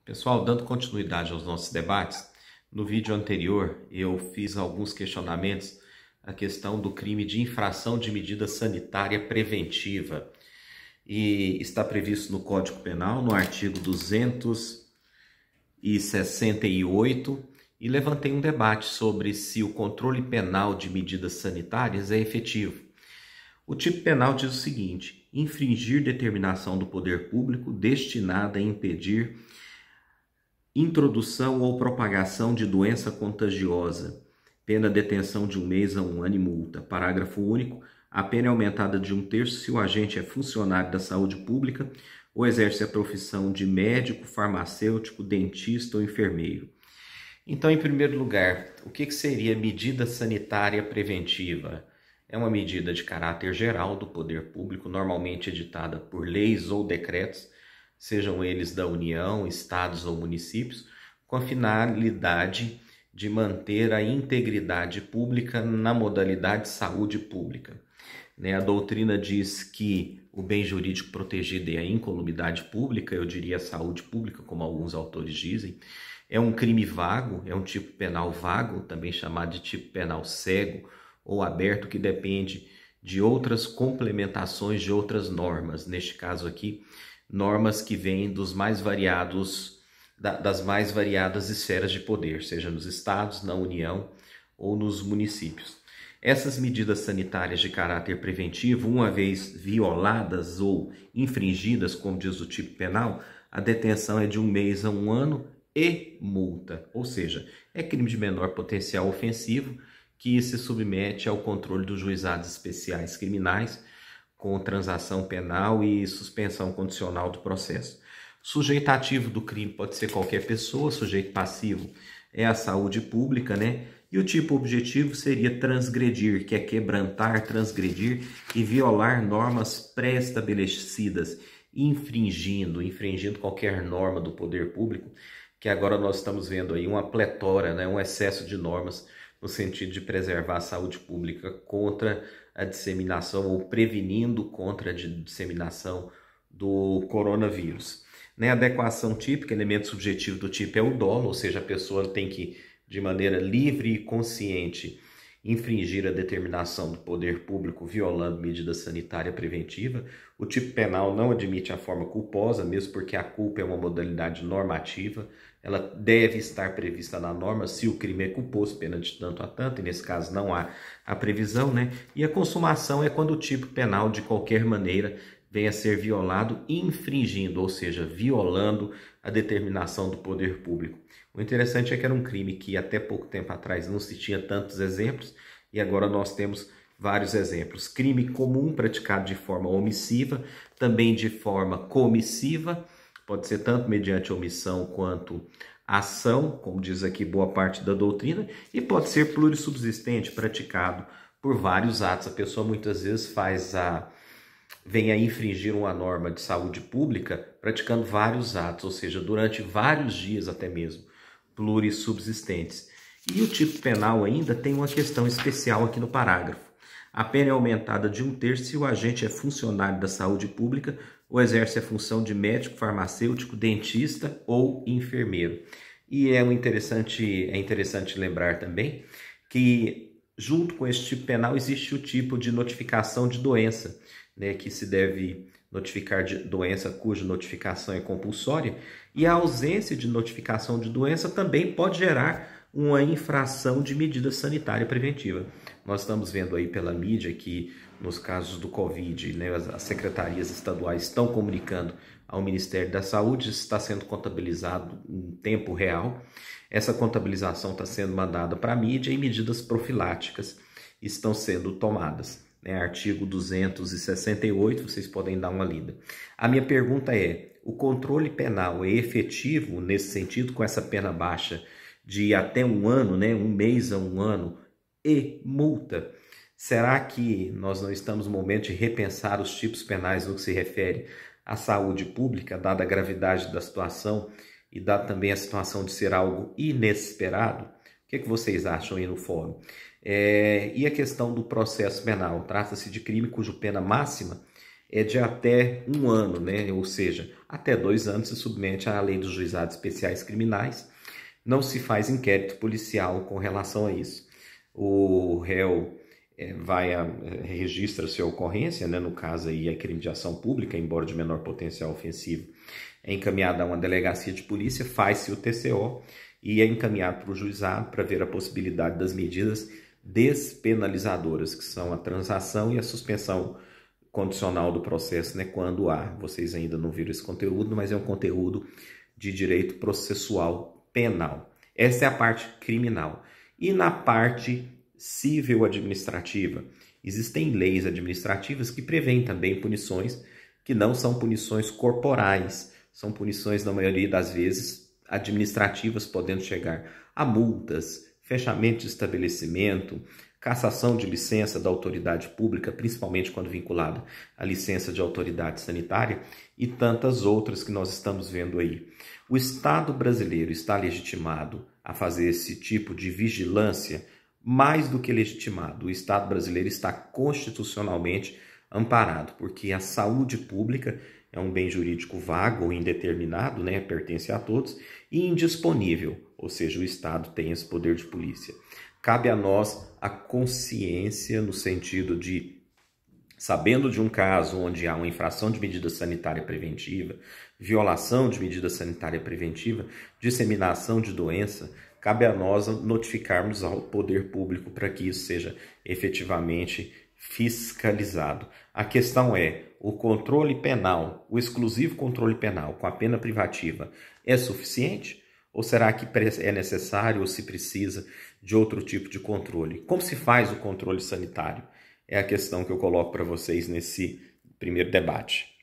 Pessoal, dando continuidade aos nossos debates, no vídeo anterior eu fiz alguns questionamentos à questão do crime de infração de medida sanitária preventiva. E está previsto no Código Penal, no artigo 268, e levantei um debate sobre se o controle penal de medidas sanitárias é efetivo. O tipo penal diz o seguinte: infringir determinação do poder público destinada a impedir introdução ou propagação de doença contagiosa, pena detenção de 1 mês a 1 ano e multa. Parágrafo único. A pena é aumentada de 1/3 se o agente é funcionário da saúde pública ou exerce a profissão de médico, farmacêutico, dentista ou enfermeiro. Então, em primeiro lugar, o que seria medida sanitária preventiva? É uma medida de caráter geral do poder público, normalmente editada por leis ou decretos, sejam eles da União, estados ou municípios, com a finalidade de manter a integridade pública na modalidade saúde pública. A doutrina diz que o bem jurídico protegido é a incolumidade pública, eu diria a saúde pública, como alguns autores dizem. É um crime vago, é um tipo penal vago, também chamado de tipo penal cego ou aberto, que depende de outras complementações de outras normas. Neste caso aqui, normas que vêm das mais variadas esferas de poder, seja nos estados, na União ou nos municípios. Essas medidas sanitárias de caráter preventivo, uma vez violadas ou infringidas, como diz o tipo penal, a detenção é de 1 mês a 1 ano e multa, ou seja, é crime de menor potencial ofensivo que se submete ao controle dos juizados especiais criminais com transação penal e suspensão condicional do processo. Sujeito ativo do crime pode ser qualquer pessoa, sujeito passivo é a saúde pública, E o tipo objetivo seria transgredir, que é quebrantar, transgredir e violar normas pré-estabelecidas, infringindo qualquer norma do poder público, que agora nós estamos vendo aí uma pletora, um excesso de normas no sentido de preservar a saúde pública contra a disseminação ou prevenindo contra a disseminação do coronavírus. A adequação típica, elemento subjetivo do tipo é o dolo, ou seja, a pessoa tem que, de maneira livre e consciente, infringir a determinação do poder público violando medida sanitária preventiva. O tipo penal não admite a forma culposa, mesmo porque a culpa é uma modalidade normativa. Ela deve estar prevista na norma se o crime é culposo, pena de tanto a tanto, e nesse caso não há a previsão, E a consumação é quando o tipo penal, de qualquer maneira, venha a ser violado, infringindo, ou seja, violando a determinação do poder público. O interessante é que era um crime que até pouco tempo atrás não se tinha tantos exemplos e agora nós temos vários exemplos. Crime comum praticado de forma omissiva, também de forma comissiva, pode ser tanto mediante omissão quanto ação, como diz aqui boa parte da doutrina, e pode ser plurissubsistente, praticado por vários atos. A pessoa muitas vezes vem a infringir uma norma de saúde pública praticando vários atos, ou seja, durante vários dias até mesmo, plurissubsistentes. E o tipo penal ainda tem uma questão especial aqui no parágrafo. A pena é aumentada de 1/3 se o agente é funcionário da saúde pública ou exerce a função de médico, farmacêutico, dentista ou enfermeiro. E é interessante lembrar também que, junto com esse tipo penal, existe o tipo de notificação de doença, que se deve notificar de doença cuja notificação é compulsória, e a ausência de notificação de doença também pode gerar uma infração de medida sanitária preventiva. Nós estamos vendo aí pela mídia que, nos casos do Covid, as secretarias estaduais estão comunicando ao Ministério da Saúde, está sendo contabilizado em tempo real. Essa contabilização está sendo mandada para a mídia e medidas profiláticas estão sendo tomadas. Artigo 268, vocês podem dar uma lida. A minha pergunta é: o controle penal é efetivo nesse sentido, com essa pena baixa de até 1 ano, 1 mês a 1 ano e multa? Será que nós não estamos no momento de repensar os tipos penais no que se refere à saúde pública, dada a gravidade da situação e dada também a situação de ser algo inesperado? O que vocês acham aí no fórum? E a questão do processo penal? Trata-se de crime cuja pena máxima é de até 1 ano, né? Ou seja, até 2 anos se submete à lei dos juizados especiais criminais. Não se faz inquérito policial com relação a isso. O réu registra sua ocorrência, né? No caso aí é crime de ação pública, embora de menor potencial ofensivo, é encaminhado a uma delegacia de polícia, faz-se o TCO e é encaminhado para o juizado para ver a possibilidade das medidas despenalizadoras, que são a transação e a suspensão condicional do processo, né, quando há. Vocês ainda não viram esse conteúdo, mas é um conteúdo de direito processual penal. Essa é a parte criminal. E na parte civil administrativa, existem leis administrativas que prevêem também punições que não são punições corporais, são punições, na maioria das vezes, administrativas, podendo chegar a multas, fechamento de estabelecimento, cassação de licença da autoridade pública, principalmente quando vinculada à licença de autoridade sanitária, e tantas outras que nós estamos vendo aí. O Estado brasileiro está legitimado a fazer esse tipo de vigilância? Mais do que legitimado. O Estado brasileiro está constitucionalmente amparado, porque a saúde pública é um bem jurídico vago ou indeterminado, né? Pertence a todos, e indisponível, ou seja, o Estado tem esse poder de polícia. Cabe a nós a consciência no sentido de, sabendo de um caso onde há uma infração de medida sanitária preventiva, violação de medida sanitária preventiva, disseminação de doença, cabe a nós notificarmos ao poder público para que isso seja efetivamente fiscalizado. A questão é, o controle penal, o exclusivo controle penal com a pena privativa é suficiente? Ou será que é necessário ou se precisa de outro tipo de controle? Como se faz o controle sanitário? É a questão que eu coloco para vocês nesse primeiro debate.